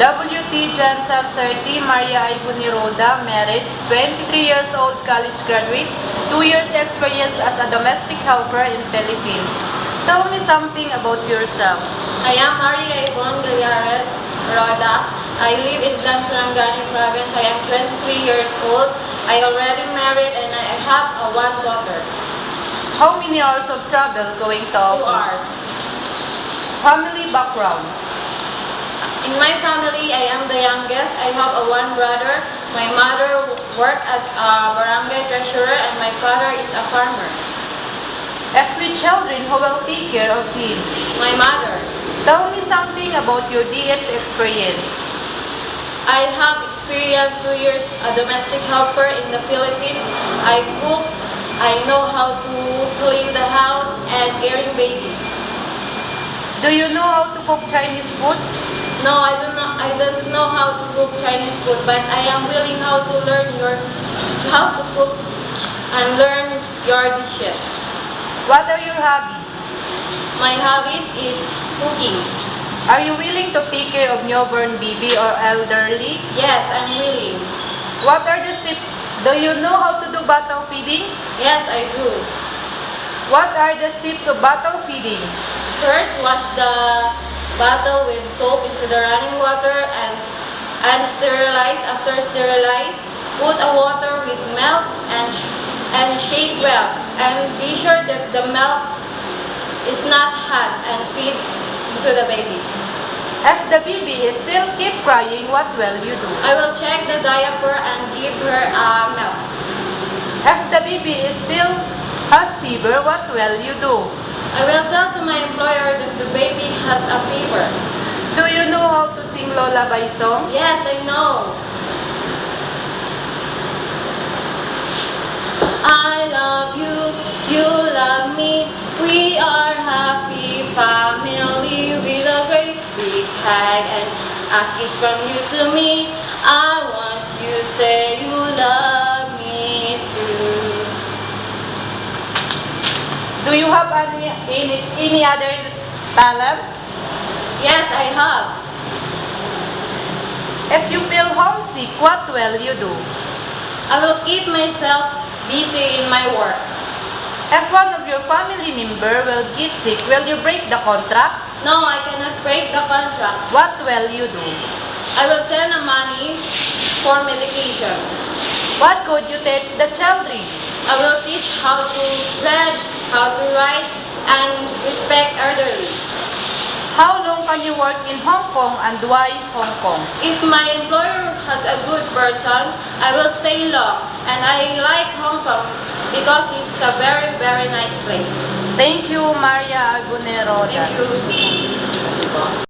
WT Jansab 30, Maria Ibuniroda, married, 23 years old, college graduate, 2 years experience as a domestic helper in Philippines. Tell me something about yourself. I am Maria Ibon Gallares Roda. I live in Sarangani province. I am 23 years old. I already married and I have one daughter. How many hours of travel going to 2 office? hours. Family background. In my family, I am the youngest. I have one brother. My mother works as a barangay treasurer and my father is a farmer. As with children, who will take care of him? My mother. Tell me something about your DS experience. I have experienced 2 years a domestic helper in the Philippines. I cook. I know how to clean the house and caring babies. Do you know how to cook Chinese food? No, I don't know how to cook Chinese food, but I am willing how to learn how to cook and learn your dishes. What are your hobbies? My hobby is cooking. Are you willing to take care of newborn baby or elderly? Yes, I'm willing. What are the tips? Do you know how to do bottle feeding? Yes, I do. What are the tips of bottle feeding? First, wash the bottle with soap into the running water and sterilize. After sterilize, put a water with milk and shake well. And be sure that the milk is not hot and feed to the baby. If the baby is still keep crying, what will you do? I will check the diaper and give her milk. If the baby is still has fever, what will you do? I will tell to my employer that the baby has a fever. Do you know how to sing lullaby song? Yes, I know. I love you, you love me, we are happy family with a great big hug and a kiss from you to me. I want you to say you love me too. Do you have any other talent? Yes, I have. If you feel homesick, what will you do? I will keep myself busy in my work. If one of your family member will get sick, will you break the contract? No, I cannot break the contract. What will you do? I will send the money for medication. What could you teach the children? I will teach how to read, how to write, and respect elderly. How long can you work in Hong Kong and why Hong Kong? If my employer has a good person, I will stay long. And I like Hong Kong because it's a very, very nice place. Thank you, Maria Ibuniroda. Thank you.